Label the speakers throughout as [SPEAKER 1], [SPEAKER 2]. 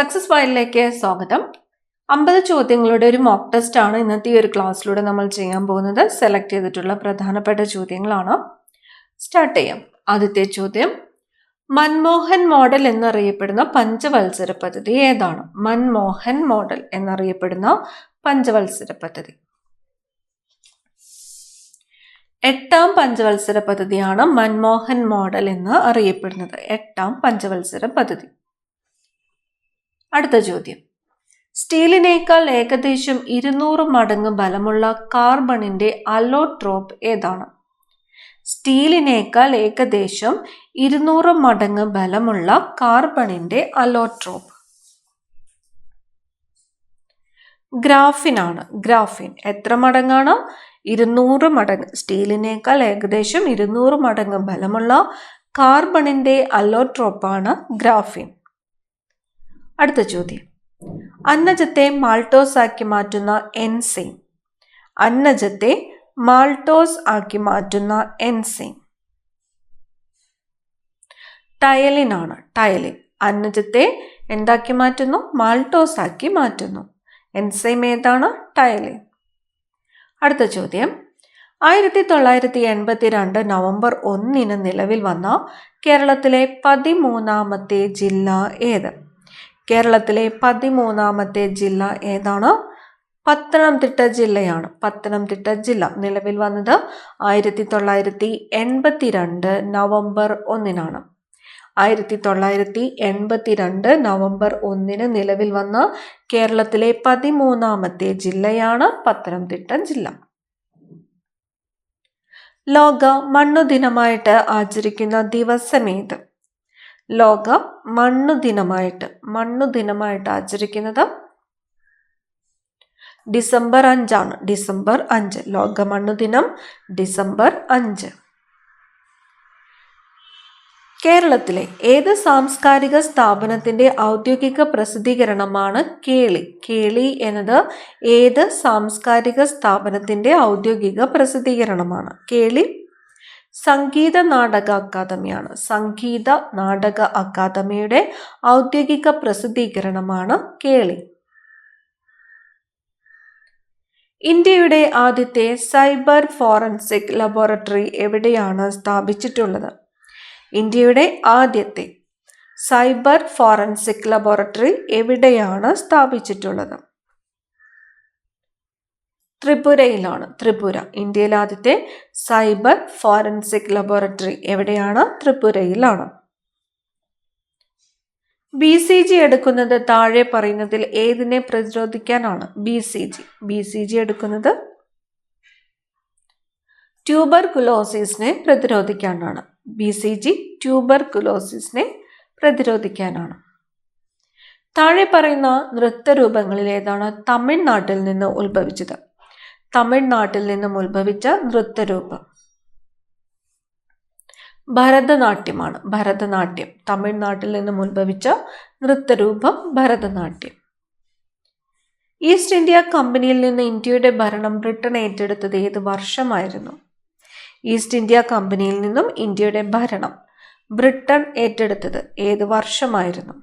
[SPEAKER 1] Success ഫയലിലേക്ക് സ്വാഗതം. 50 ചോദ്യങ്ങളുടെ ഒരു മോക്ക് ടെസ്റ്റ് ആണ് ഇന്നത്തെ ഈ ഒരു ക്ലാസ്സിലൂടെ നമ്മൾ ചെയ്യാൻ പോകുന്നത്. സെലക്ട് ചെയ്തിട്ടുള്ള പ്രധാനപ്പെട്ട ചോദ്യങ്ങളാണ്. സ്റ്റാർട്ട് ചെയ്യാം. ആദ്യത്തെ ചോദ്യം, മൻമോഹൻ മോഡൽ എന്നറിയപ്പെടുന്ന പഞ്ചവത്സര പദ്ധതി ഏതാണ്? മൻമോഹൻ മോഡൽ എന്നറിയപ്പെടുന്ന പഞ്ചവത്സര പദ്ധതി. 8ാം പഞ്ചവത്സര പദ്ധതിയാണ് മൻമോഹൻ മോഡൽ എന്ന് അറിയപ്പെടുന്നത്. 8ാം പഞ്ചവത്സര പദ്ധതി. അടുത്ത ചോദ്യം, സ്റ്റീലിനേക്കാൾ ഏകദേശം 200 മടങ്ങ് ബലമുള്ള കാർബണിന്റെ അലോട്രോപ്പ് ഏതാണ്? സ്റ്റീലിനേക്കാൾ ഏകദേശം 200 മടങ്ങ് ബലമുള്ള കാർബണിന്റെ അലോട്രോപ്പ് ഗ്രാഫിൻ ആണ്. ഗ്രാഫിൻ എത്ര മടങ്ങാണ്? 200 മടങ്ങ്. സ്റ്റീലിനേക്കാൾ ഏകദേശം 200 മടങ്ങ് ബലമുള്ള കാർബണിന്റെ അലോട്രോപ്പാണ് ഗ്രാഫിൻ. അടുത്ത ചോദ്യം, അന്നജത്തെ മാൾട്ടോസ് ആക്കി മാറ്റുന്ന എൻസൈം. അന്നജത്തെ മാൾട്ടോസ് ആക്കി മാറ്റുന്ന എൻസൈം ടയലിൻ ആണ്. ടയലിൻ അന്നജത്തെ എന്താക്കി മാറ്റുന്നു? മാൾട്ടോസ് ആക്കി മാറ്റുന്നു. എൻസൈം ഏതാണ്? ടയലിൻ. അടുത്ത ചോദ്യം, 1982 നവംബർ 1 നിലവിൽ വന്ന കേരളത്തിലെ 13ാമത്തെ ജില്ല ഏത്? കേരളത്തിലെ 13ാമത്തെ ജില്ല ഏതാണ്? പത്തനംതിട്ട ജില്ലയാണ്. പത്തനംതിട്ട ജില്ല നിലവിൽ വന്നത് 1982 നവംബർ 1. 1982 നവംബർ 1 നിലവിൽ വന്ന കേരളത്തിലെ 13ാമത്തെ ജില്ലയാണ് പത്തനംതിട്ട ജില്ല. ലോക മണ്ണു ദിനമായിട്ട് ആചരിക്കുന്ന ദിവസമേത്? ലോക മണ്ണു ദിനമായിട്ട് ആചരിക്കുന്നത് ഡിസംബർ 5 ആണ്. ഡിസംബർ 5. ലോക മണ്ണു ദിനം ഡിസംബർ 5. കേരളത്തിലെ ഏത് സാംസ്കാരിക സ്ഥാപനത്തിന്റെ ഔദ്യോഗിക പ്രസിദ്ധീകരണമാണ് കേളി? കേളി എന്നത് ഏത് സാംസ്കാരിക സ്ഥാപനത്തിന്റെ ഔദ്യോഗിക പ്രസിദ്ധീകരണമാണ്? കേളി സംഗീത നാടക അക്കാദമിയാണ്. സംഗീത നാടക അക്കാദമിയുടെ ഔദ്യോഗിക പ്രസിദ്ധീകരണമാണ് കേളി. ഇന്ത്യയുടെ ആദ്യത്തെ സൈബർ ഫോറൻസിക് ലബോറട്ടറി എവിടെയാണ് സ്ഥാപിച്ചിട്ടുള്ളത്? ഇന്ത്യയുടെ ആദ്യത്തെ സൈബർ ഫോറൻസിക് ലബോറട്ടറി എവിടെയാണ് സ്ഥാപിച്ചിട്ടുള്ളത്? ത്രിപുരയിലാണ്. ത്രിപുര. ഇന്ത്യയിലെ ആദ്യത്തെ സൈബർ ഫോറൻസിക് ലബോറട്ടറി എവിടെയാണ്? ത്രിപുരയിലാണ്. BCG എടുക്കുന്നത് താഴെ പറയുന്നതിൽ ഏതിനെ പ്രതിരോധിക്കാനാണ്? BCG എടുക്കുന്നത് ട്യൂബർകുലോസിസിനെ പ്രതിരോധിക്കാനാണ്. BCG ട്യൂബർകുലോസിസിനെ പ്രതിരോധിക്കാനാണ്. താഴെ പറയുന്ന നൃത്തരൂപങ്ങളിൽ ഏതാണ് തമിഴ്നാട്ടിൽ നിന്ന് ഉത്ഭവിച്ചത്? തമിഴ്നാട്ടിൽ നിന്നും ഉത്ഭവിച്ച നൃത്തരൂപം ഭരതനാട്യമാണ്. ഭരതനാട്യം. തമിഴ്നാട്ടിൽ നിന്നും ഉത്ഭവിച്ച നൃത്തരൂപം ഭരതനാട്യം. ഈസ്റ്റ് ഇന്ത്യ കമ്പനിയിൽ നിന്ന് ഇന്ത്യയുടെ ഭരണം ബ്രിട്ടൻ ഏറ്റെടുത്തത് ഏത് വർഷമായിരുന്നു? ഈസ്റ്റ് ഇന്ത്യ കമ്പനിയിൽ നിന്നും ഇന്ത്യയുടെ ഭരണം ബ്രിട്ടൻ ഏറ്റെടുത്തത് ഏത് വർഷമായിരുന്നു?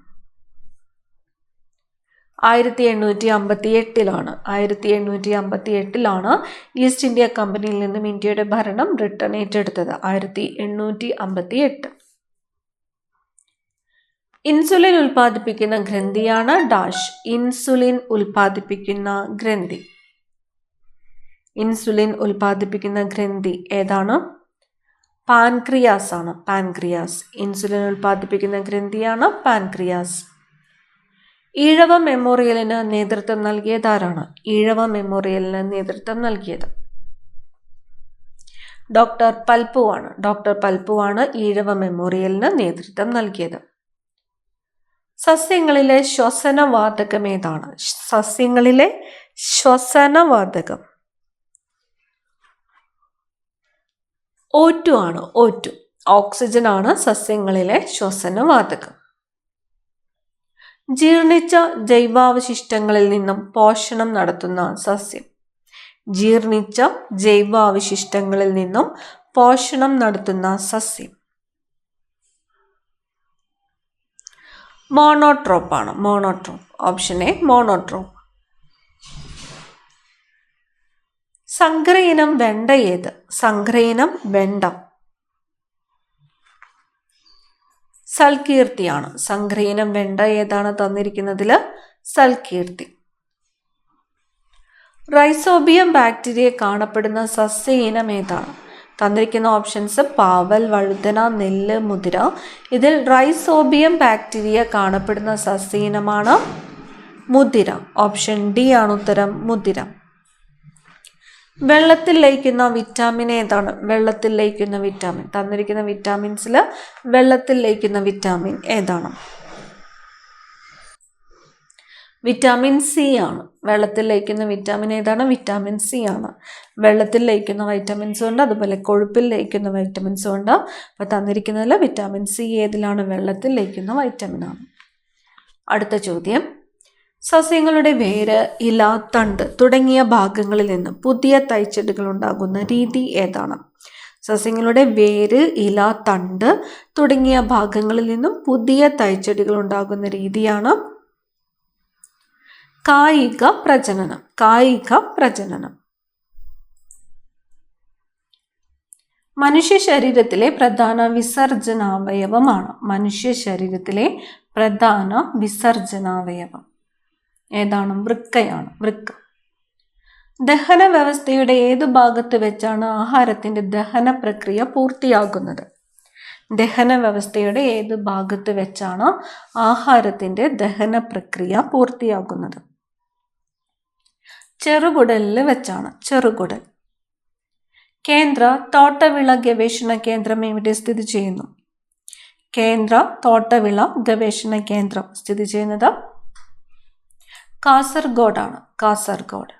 [SPEAKER 1] 1858. 1858 ഈസ്റ്റ് ഇന്ത്യ കമ്പനിയിൽ നിന്നും ഇന്ത്യയുടെ ഭരണം ബ്രിട്ടൻ ഏറ്റെടുത്തത്. 1858. ഇൻസുലിൻ ഉൽപ്പാദിപ്പിക്കുന്ന ഗ്രന്ഥിയാണ് ഡാഷ്. ഇൻസുലിൻ ഉൽപ്പാദിപ്പിക്കുന്ന ഗ്രന്ഥി. ഇൻസുലിൻ ഉൽപ്പാദിപ്പിക്കുന്ന ഗ്രന്ഥി ഏതാണ്? പാൻക്രിയാസ് ആണ്. പാൻക്രിയാസ്. ഇൻസുലിൻ ഉൽപ്പാദിപ്പിക്കുന്ന ഗ്രന്ഥിയാണ് പാൻക്രിയാസ്. ഈഴവ മെമ്മോറിയലിന് നേതൃത്വം നൽകിയതാരാണ്? ഈഴവ മെമ്മോറിയലിന് നേതൃത്വം നൽകിയത് ഡോക്ടർ പൽപ്പുവാണ്. ഡോക്ടർ പൽപ്പുവാണ് ഈഴവ മെമ്മോറിയലിന് നേതൃത്വം നൽകിയത്. സസ്യങ്ങളിലെ ശ്വസനവാതകം ഏതാണ്? സസ്യങ്ങളിലെ ശ്വസനവാതകം O2 ആണ്. O2. ഓക്സിജൻ ആണ് സസ്യങ്ങളിലെ ശ്വസനവാതകം. ജീർണിച്ച ജൈവാവശിഷ്ടങ്ങളിൽ നിന്നും പോഷണം നടത്തുന്ന സസ്യം. ജീർണിച്ച ജൈവാവശിഷ്ടങ്ങളിൽ നിന്നും പോഷണം നടത്തുന്ന സസ്യം മോണോട്രോപ്പാണ്. മോണോട്രോപ്പ്. Option A മോണോട്രോപ്പ്. സങ്കരയിനം വെണ്ട ഏത്? സങ്കരയിനം വെണ്ട സൽകീർത്തിയാണ്. സങ്കരയിനം വെണ്ട ഏതാണ് തന്നിരിക്കുന്നതിൽ? സൽകീർത്തി. റൈസോബിയം ബാക്ടീരിയ കാണപ്പെടുന്ന സസ്യ ഇനം ഏതാണ്? തന്നിരിക്കുന്ന ഓപ്ഷൻസ് പാവൽ, വഴുതന, നെല്ല്, മുതിര. ഇതിൽ റൈസോബിയം ബാക്ടീരിയ കാണപ്പെടുന്ന സസ്യ ഇനമാണ് മുതിര. ഓപ്ഷൻ ഡി ആണ് ഉത്തരം, മുതിര. വെള്ളത്തിൽ ലയിക്കുന്ന വിറ്റാമിൻ ഏതാണ്? വെള്ളത്തിൽ ലയിക്കുന്ന വിറ്റാമിൻ. തന്നിരിക്കുന്ന വിറ്റാമിൻസിൽ വെള്ളത്തിൽ ലയിക്കുന്ന വിറ്റാമിൻ ഏതാണ്? വിറ്റാമിൻ സി ആണ്. വെള്ളത്തിൽ ലയിക്കുന്ന വിറ്റാമിൻ ഏതാണ്? വിറ്റാമിൻ സി ആണ്. വെള്ളത്തിൽ ലയിക്കുന്ന വൈറ്റമിൻസും ഉണ്ട്, അതുപോലെ കൊഴുപ്പിൽ ലയിക്കുന്ന വൈറ്റമിൻസും ഉണ്ട്. അപ്പോൾ തന്നിരിക്കുന്നതിൽ വിറ്റാമിൻ സി ഏതിലാണ്? വെള്ളത്തിൽ ലയിക്കുന്ന വൈറ്റമിനാണ്. അടുത്ത ചോദ്യം, സസ്യങ്ങളുടെ വേര്, ഇല, തണ്ട് തുടങ്ങിയ ഭാഗങ്ങളിൽ നിന്ന് പുതിയ തൈച്ചെടികൾ ഉണ്ടാകുന്ന രീതി ഏതാണ്? സസ്യങ്ങളുടെ വേര്, ഇല, തണ്ട് തുടങ്ങിയ ഭാഗങ്ങളിൽ നിന്നും പുതിയ തൈച്ചെടികൾ ഉണ്ടാകുന്ന രീതിയാണ് കായിക പ്രജനനം. കായിക പ്രജനനം. മനുഷ്യ ശരീരത്തിലെ പ്രധാന വിസർജനാവയവമാണ്. മനുഷ്യ ശരീരത്തിലെ പ്രധാന വിസർജനാവയവം ഏതാണ്? വൃക്കയാണ്. വൃക്ക. ദഹന വ്യവസ്ഥയുടെ ഏതു ഭാഗത്ത് വെച്ചാണ് ആഹാരത്തിന്റെ ദഹന പ്രക്രിയ പൂർത്തിയാകുന്നത്? ദഹന വ്യവസ്ഥയുടെ ഏത് ഭാഗത്ത് വെച്ചാണ് ആഹാരത്തിന്റെ ദഹന പ്രക്രിയ പൂർത്തിയാകുന്നത്? ചെറുകുടലിൽ വെച്ചാണ്. ചെറുകുടൽ. കേന്ദ്ര തോട്ടവിള ഗവേഷണ കേന്ദ്രം എവിടെ സ്ഥിതി ചെയ്യുന്നു? കേന്ദ്ര തോട്ടവിള ഗവേഷണ കേന്ദ്രം സ്ഥിതി ചെയ്യുന്നത് കാസർഗോഡാണ്. കാസർഗോഡ്.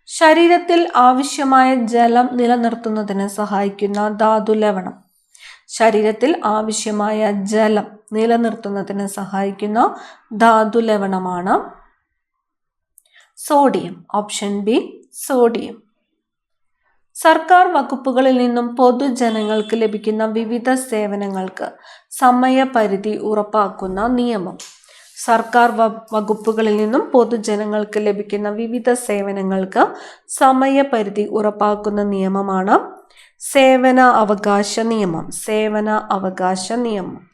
[SPEAKER 1] ശരീരത്തിൽ ആവശ്യമായ ജലം നിലനിർത്തുന്നതിന് സഹായിക്കുന്ന ധാതു ലവണം. ശരീരത്തിൽ ആവശ്യമായ ജലം നിലനിർത്തുന്നതിന് സഹായിക്കുന്ന ധാതു ലവണമാണ് സോഡിയം. Option B sodium. സർക്കാർ വകുപ്പുകളിൽ നിന്നും പൊതുജനങ്ങൾക്ക് ലഭിക്കുന്ന വിവിധ സേവനങ്ങൾക്ക് സമയപരിധി ഉറപ്പാക്കുന്ന നിയമം. സർക്കാർ വകുപ്പുകളിൽ നിന്നും പൊതുജനങ്ങൾക്ക് ലഭിക്കുന്ന വിവിധ സേവനങ്ങൾക്ക് സമയപരിധി ഉറപ്പാക്കുന്ന നിയമമാണ് സേവന അവകാശ നിയമം. സേവന അവകാശ നിയമം.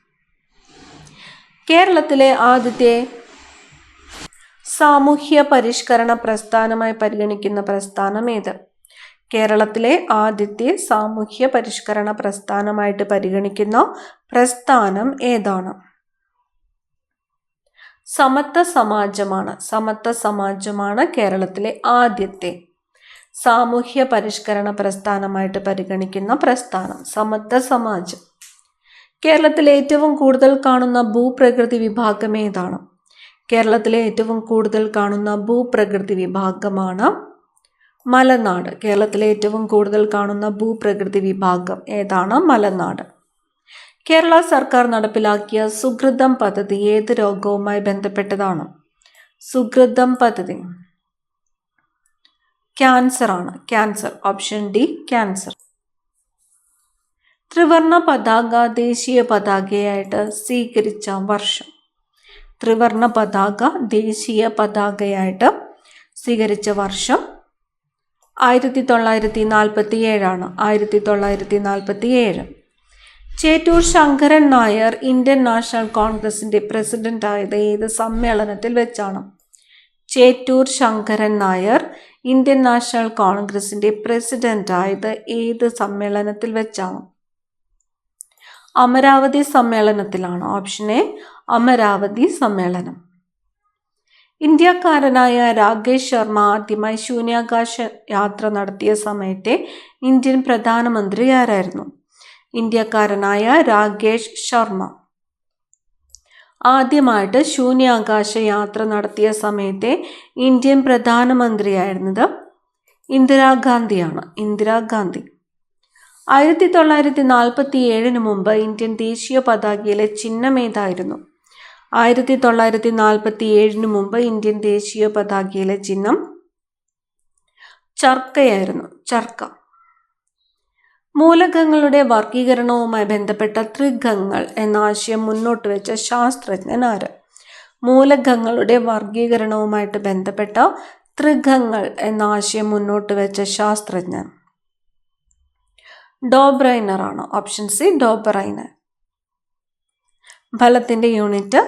[SPEAKER 1] കേരളത്തിലെ ആദ്യത്തെ സാമൂഹ്യ പരിഷ്കരണ പ്രസ്ഥാനമായി പരിഗണിക്കുന്ന പ്രസ്ഥാനം ഏത്? കേരളത്തിലെ ആദ്യത്തെ സാമൂഹ്യ പരിഷ്കരണ പ്രസ്ഥാനമായിട്ട് പരിഗണിക്കുന്ന പ്രസ്ഥാനം ഏതാണ്? സമത്വ സമാജമാണ്. സമത്വ സമാജമാണ് കേരളത്തിലെ ആദ്യത്തെ സാമൂഹ്യ പരിഷ്കരണ പ്രസ്ഥാനമായിട്ട് പരിഗണിക്കുന്ന പ്രസ്ഥാനം. സമത്വ സമാജം. കേരളത്തിലെ ഏറ്റവും കൂടുതൽ കാണുന്ന ഭൂപ്രകൃതി വിഭാഗം ഏതാണ്? കേരളത്തിലെ ഏറ്റവും കൂടുതൽ കാണുന്ന ഭൂപ്രകൃതി വിഭാഗമാണ് മലനാട്. കേരളത്തിലെ ഏറ്റവും കൂടുതൽ കാണുന്ന ഭൂപ്രകൃതി വിഭാഗം ഏതാണ്? മലനാട്. കേരള സർക്കാർ നടപ്പിലാക്കിയ സുകൃതം പദ്ധതി ഏത് രോഗവുമായി ബന്ധപ്പെട്ടതാണ്? സുകൃതം പദ്ധതി ക്യാൻസർ ആണ്. ക്യാൻസർ. Option D cancer. ത്രിവർണ പതാക ദേശീയ പതാകയായിട്ട് സ്വീകരിച്ച വർഷം? ത്രിവർണ പതാക ദേശീയ പതാകയായിട്ട് സ്വീകരിച്ച വർഷം 1947. 1947. ചേറ്റൂർ ശങ്കരൻ നായർ ഇന്ത്യൻ നാഷണൽ കോൺഗ്രസിന്റെ പ്രസിഡന്റ് ആയത് ഏത് സമ്മേളനത്തിൽ വെച്ചാണ്? ചേറ്റൂർ ശങ്കരൻ നായർ ഇന്ത്യൻ നാഷണൽ കോൺഗ്രസിന്റെ പ്രസിഡന്റ് ആയത് ഏത് സമ്മേളനത്തിൽ വെച്ചാണ്? അമരാവതി സമ്മേളനത്തിലാണ്. ഓപ്ഷൻ എ അമരാവതി സമ്മേളനം. ഇന്ത്യക്കാരനായ രാകേഷ് ശർമ്മ ആദ്യമായി ശൂന്യാകാശ യാത്ര നടത്തിയ സമയത്തെ ഇന്ത്യൻ പ്രധാനമന്ത്രി ആരായിരുന്നു? ഇന്ത്യക്കാരനായ രാകേഷ് ശർമ്മ ആദ്യമായിട്ട് ശൂന്യാകാശ യാത്ര നടത്തിയ സമയത്തെ ഇന്ത്യൻ പ്രധാനമന്ത്രിയായിരുന്നത് ഇന്ദിരാഗാന്ധിയാണ്. ഇന്ദിരാഗാന്ധി. 1947 മുമ്പ് ഇന്ത്യൻ ദേശീയ പതാകയിലെ ചിഹ്നം ഏതായിരുന്നു? 1947 മുമ്പ് ഇന്ത്യൻ ദേശീയ പതാകയിലെ ചിഹ്നം ചർക്കയായിരുന്നു. ചർക്ക. മൂലകങ്ങളുടെ വർഗീകരണവുമായി ബന്ധപ്പെട്ട ത്രികങ്ങൾ എന്ന ആശയം മുന്നോട്ട് വെച്ച ശാസ്ത്രജ്ഞൻ ആര്? മൂലകങ്ങളുടെ വർഗീകരണവുമായിട്ട് ബന്ധപ്പെട്ട ത്രികങ്ങൾ എന്ന ആശയം മുന്നോട്ട് വെച്ച ശാസ്ത്രജ്ഞൻ ഡോബ്രൈനർ ആണ്. Option C Dobereiner. ബലത്തിന്റെ യൂണിറ്റ്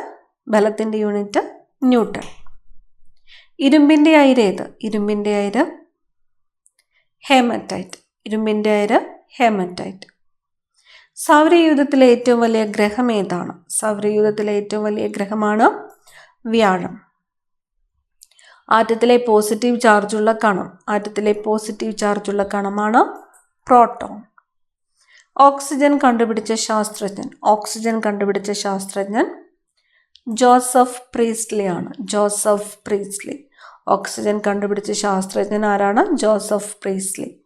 [SPEAKER 1] ന്യൂട്ടൺ. ഇരുമ്പിന്റെ അയിര് ഏത്? ഇരുമ്പിന്റെ അയിര് ഹേമറ്റൈറ്റ്. സൗരയൂഥത്തിലെ ഏറ്റവും വലിയ ഗ്രഹം ഏതാണ്? സൗരയൂഥത്തിലെ ഏറ്റവും വലിയ ഗ്രഹമാണ് വ്യാഴം. ആറ്റത്തിലെ പോസിറ്റീവ് ചാർജുള്ള കണമാണ് പ്രോട്ടോൺ. ഓക്സിജൻ കണ്ടുപിടിച്ച ശാസ്ത്രജ്ഞൻ ജോസഫ് പ്രീസ്ലി ആണ്. ഓക്സിജൻ കണ്ടുപിടിച്ച ശാസ്ത്രജ്ഞൻ ആരാണ്? ജോസഫ് പ്രീസ്ലി.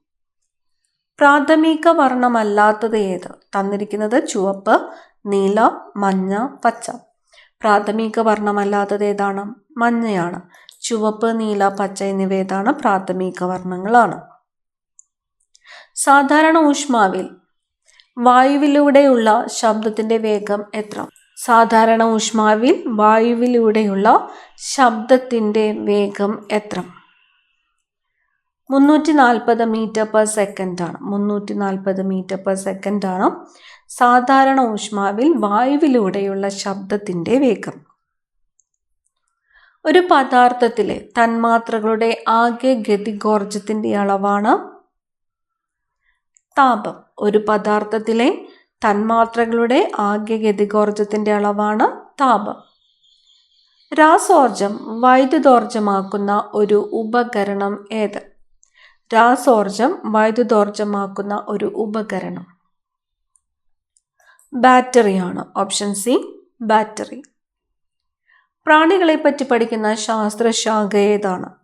[SPEAKER 1] പ്രാഥമിക വർണ്ണമല്ലാത്തത് ഏത്? തന്നിരിക്കുന്നത് ചുവപ്പ്, നീല, മഞ്ഞ, പച്ച. പ്രാഥമിക വർണ്ണമല്ലാത്തത് ഏതാണ്? മഞ്ഞയാണ്. ചുവപ്പ്, നീല, പച്ച എന്നിവ ഏതാണ്? പ്രാഥമിക വർണ്ണങ്ങളാണ്. സാധാരണ ഊഷ്മാവിൽ വായുവിലൂടെയുള്ള ശബ്ദത്തിന്റെ വേഗം എത്ര? സാധാരണ ഊഷ്മാവിൽ വായുവിലൂടെയുള്ള ശബ്ദത്തിന്റെ വേഗം എത്ര? 340 മീറ്റർ പെർ സെക്കൻഡ് ആണ്. 340 മീറ്റർ പെർ സെക്കൻഡ് ആണ് സാധാരണ ഊഷ്മാവിൽ വായുവിലൂടെയുള്ള ശബ്ദത്തിന്റെ വേഗം. ഒരു പദാർത്ഥത്തിലെ തന്മാത്രകളുടെ ആകെ ഗതികോർജത്തിന്റെ അളവാണ് താപം. ഒരു പദാർത്ഥത്തിലെ തന്മാത്രകളുടെ ആകെ ഗതികോർജത്തിന്റെ അളവാണ് താപം. രാസോർജം വൈദ്യുതോർജമാക്കുന്ന ഒരു ഉപകരണം ഏത്? ബാറ്ററിയാണ്. Option C battery. പ്രാണികളെ പറ്റി പഠിക്കുന്ന ശാസ്ത്രശാഖ ഏതാണ്?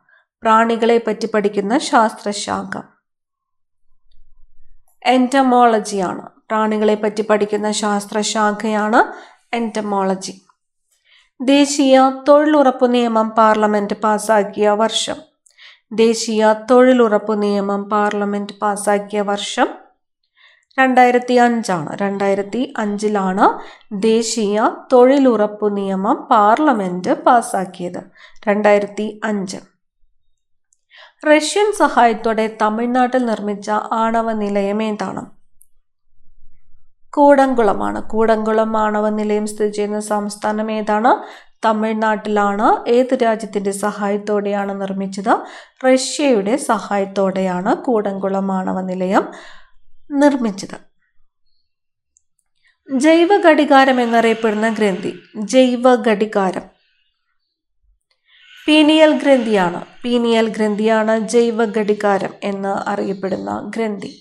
[SPEAKER 1] എൻറ്റമോളജി ആണ്. പ്രാണികളെ പറ്റി പഠിക്കുന്ന ശാസ്ത്രശാഖയാണ് എൻറ്റമോളജി. ദേശീയ തൊഴിലുറപ്പ് നിയമം പാർലമെന്റ് പാസാക്കിയ വർഷം? 2005 ആണ്. 2005 ദേശീയ തൊഴിലുറപ്പ് നിയമം പാർലമെന്റ് പാസാക്കിയത്. 2005. റഷ്യൻ സഹായത്തോടെ തമിഴ്നാട്ടിൽ നിർമ്മിച്ച ആണവ നിലയം ഏതാണ്? കൂടംകുളമാണ്. കൂടംകുളം ആണവ നിലയം സ്ഥിതി ചെയ്യുന്ന സംസ്ഥാനം ഏതാണ്? തമിഴ്നാട്ടിലാണ്. ഏത് രാജ്യത്തിന്റെ സഹായത്തോടെയാണ് നിർമ്മിച്ചത്? റഷ്യയുടെ സഹായത്തോടെയാണ് കൂടംകുളം ആണവ നിലയം നിർമ്മിച്ചത്. ജൈവഘടികാരം എന്നറിയപ്പെടുന്ന ഗ്രന്ഥി? പീനിയൽ ഗ്രന്ഥിയാണ് ജൈവഘടികാരം എന്ന് അറിയപ്പെടുന്ന ഗ്രന്ഥി.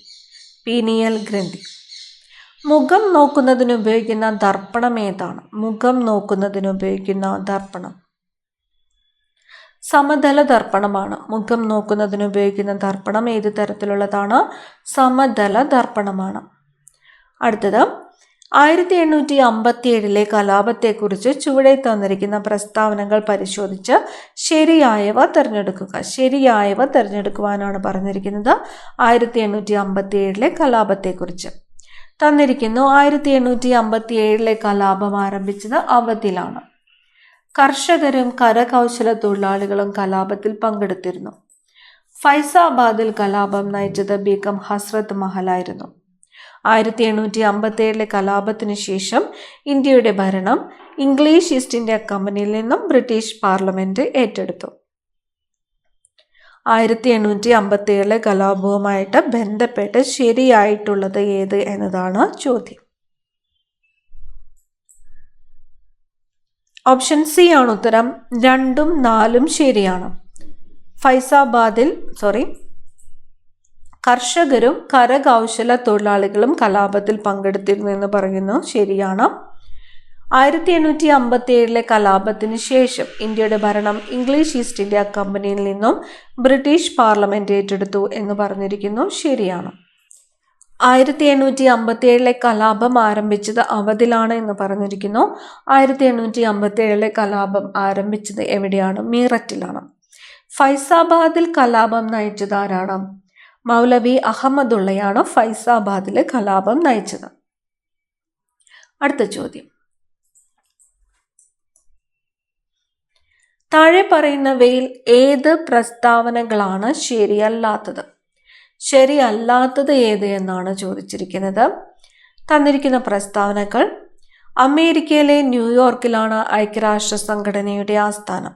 [SPEAKER 1] മുഖം നോക്കുന്നതിന് ഉപയോഗിക്കുന്ന ദർപ്പണം ഏതാണ്? സമതല ദർപ്പണമാണ്. മുഖം നോക്കുന്നതിന് ഉപയോഗിക്കുന്ന ദർപ്പണം ഏത് തരത്തിലുള്ളതാണ്? സമതല ദർപ്പണമാണ്. അടുത്തത് 1857 കലാപത്തെക്കുറിച്ച് ചുവടെ തന്നിരിക്കുന്ന പ്രസ്താവനകൾ പരിശോധിച്ച് ശരിയായവ തിരഞ്ഞെടുക്കുവാനാണ് പറഞ്ഞിരിക്കുന്നത്. 1857 കലാപത്തെക്കുറിച്ച് തന്നിരിക്കുന്നു. 1857 കലാപം ആരംഭിച്ചത് അവധിലാണ്. കർഷകരും കരകൗശല തൊഴിലാളികളും കലാപത്തിൽ പങ്കെടുത്തിരുന്നു. ഫൈസാബാദിൽ കലാപം നയിച്ചത് ബീഗം ഹസ്രത്ത് മഹലായിരുന്നു. 1857 കലാപത്തിനു ശേഷം ഇന്ത്യയുടെ ഭരണം ഇംഗ്ലീഷ് ഈസ്റ്റ് ഇന്ത്യ കമ്പനിയിൽ നിന്നും ബ്രിട്ടീഷ് പാർലമെന്റ് ഏറ്റെടുത്തു. 1857 കലാപവുമായിട്ട് ബന്ധപ്പെട്ട് ശരിയായിട്ടുള്ളത് ഏത് എന്നതാണ് ചോദ്യം. ഓപ്ഷൻ സി ആണ് ഉത്തരം. 2ഉം 4ഉം ശരിയാണ്. കർഷകരും കരകൗശല തൊഴിലാളികളും കലാപത്തിൽ പങ്കെടുത്തിരുന്നു എന്ന് പറയുന്നു. ശരിയാണ്. 1857 കലാപത്തിന് ശേഷം ഇന്ത്യയുടെ ഭരണം ഇംഗ്ലീഷ് ഈസ്റ്റ് ഇന്ത്യ കമ്പനിയിൽ നിന്നും ബ്രിട്ടീഷ് പാർലമെന്റ് ഏറ്റെടുത്തു എന്ന് പറഞ്ഞിരിക്കുന്നു. ശരിയാണ്. 1857 കലാപം ആരംഭിച്ചത് അവധിലാണ് എന്ന് പറഞ്ഞിരിക്കുന്നു. 1857 കലാപം ആരംഭിച്ചത് എവിടെയാണ്? മീററ്റിലാണ്. ഫൈസാബാദിൽ കലാപം നയിച്ചത് ആരാണ്? മൗലവി അഹമ്മദുള്ളയാണ് ഫൈസാബാദിലെ കലാപം നയിച്ചത്. അടുത്ത ചോദ്യം, താഴെ പറയുന്നവയിൽ ഏത് പ്രസ്താവനകളാണ് ശരിയല്ലാത്തത്? ശരിയല്ലാത്തത് ഏത് എന്നാണ് ചോദിച്ചിരിക്കുന്നത്. തന്നിരിക്കുന്ന പ്രസ്താവനകൾ: അമേരിക്കയിലെ ന്യൂയോർക്കിലാണ് ഐക്യരാഷ്ട്ര സംഘടനയുടെ ആസ്ഥാനം.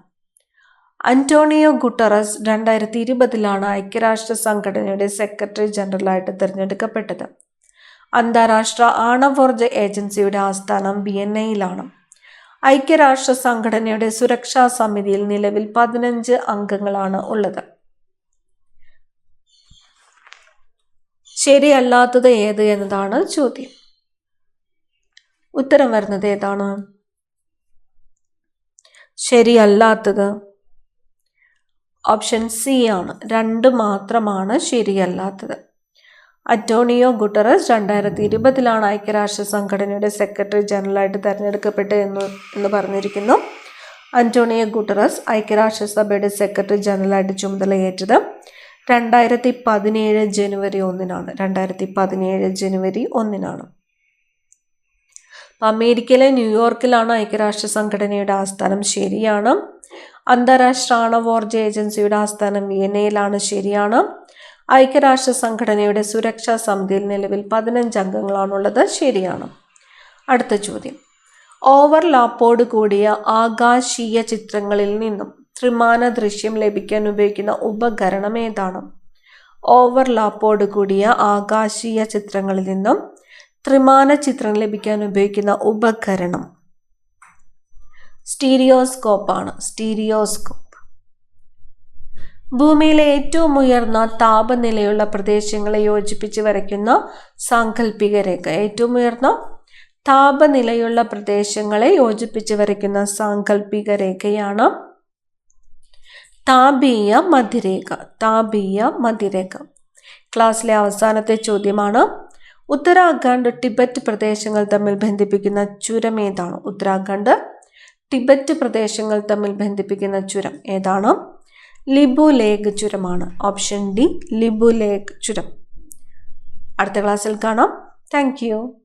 [SPEAKER 1] അന്റോണിയോ ഗുട്ടറസ് 2020 ഐക്യരാഷ്ട്ര സംഘടനയുടെ സെക്രട്ടറി ജനറലായിട്ട് തിരഞ്ഞെടുക്കപ്പെട്ടത്. അന്താരാഷ്ട്ര ആണവോർജ ഏജൻസിയുടെ ആസ്ഥാനം വിയന്നയിലാണ്. ഐക്യരാഷ്ട്ര സംഘടനയുടെ സുരക്ഷാ സമിതിയിൽ നിലവിൽ 15 അംഗങ്ങളാണ് ഉള്ളത്. ശരിയല്ലാത്തത് ഏത് എന്നതാണ് ചോദ്യം. ഉത്തരം വരുന്നത് ഏതാണ്? ശരിയല്ലാത്തത് ഓപ്ഷൻ സി ആണ്. 2 മാത്രമാണ് ശരിയല്ലാത്തത്. അന്റോണിയോ ഗുട്ടറസ് 2020 ഐക്യരാഷ്ട്ര സംഘടനയുടെ സെക്രട്ടറി ജനറലായിട്ട് തെരഞ്ഞെടുക്കപ്പെട്ടത് എന്ന് പറഞ്ഞിരിക്കുന്നു. അന്റോണിയോ ഗുട്ടറസ് ഐക്യരാഷ്ട്രസഭയുടെ സെക്രട്ടറി ജനറലായിട്ട് ചുമതലയേറ്റത് 2017 ജനുവരി 1 2017 ജനുവരി 1 അമേരിക്കയിലെ ന്യൂയോർക്കിലാണ് ഐക്യരാഷ്ട്ര സംഘടനയുടെ ആസ്ഥാനം. ശരിയാണ്. അന്താരാഷ്ട്ര ആണവോർജ ഏജൻസിയുടെ ആസ്ഥാനം വിയന്നയിലാണ്. ശരിയാണ്. ഐക്യരാഷ്ട്ര സംഘടനയുടെ സുരക്ഷാ സമിതിയിൽ നിലവിൽ 15 അംഗങ്ങളാണുള്ളത്. ശരിയാണ്. അടുത്ത ചോദ്യം, ഓവർലാപ്പോട് കൂടിയ ആകാശീയ ചിത്രങ്ങളിൽ നിന്നും ത്രിമാന ദൃശ്യം ലഭിക്കാൻ ഉപയോഗിക്കുന്ന ഉപകരണം ഏതാണ്? ഓവർലാപ്പോട് കൂടിയ ആകാശീയ ചിത്രങ്ങളിൽ നിന്നും ത്രിമാന ചിത്രം ലഭിക്കാൻ ഉപയോഗിക്കുന്ന ഉപകരണം സ്റ്റീരിയോസ്കോപ്പ് ആണ്. സ്റ്റീരിയോസ്കോപ്പ്. ഭൂമിയിലെ ഏറ്റവും ഉയർന്ന താപനിലയുള്ള പ്രദേശങ്ങളെ യോജിപ്പിച്ച് വരയ്ക്കുന്ന സാങ്കല്പിക രേഖ. ഏറ്റവും ഉയർന്ന താപനിലയുള്ള പ്രദേശങ്ങളെ യോജിപ്പിച്ച് വരയ്ക്കുന്ന സാങ്കല്പിക രേഖയാണ് താപീയ മധ്യരേഖ. താപീയ മധ്യരേഖ. ക്ലാസ്സിലെ അവസാനത്തെ ചോദ്യമാണ്: ഉത്തരാഖണ്ഡ് ടിബറ്റ് പ്രദേശങ്ങൾ തമ്മിൽ ബന്ധിപ്പിക്കുന്ന ചുരം ഏതാണ്? ഉത്തരാഖണ്ഡ് ടിബറ്റ് പ്രദേശങ്ങൾ തമ്മിൽ ബന്ധിപ്പിക്കുന്ന ചുരം ഏതാണ്? ലിബു ലേഖ് ചുരമാണ്. ഓപ്ഷൻ ഡി ലിബു ലേഖ് ചുരം. അടുത്ത ക്ലാസ്സിൽ കാണാം. Thank you.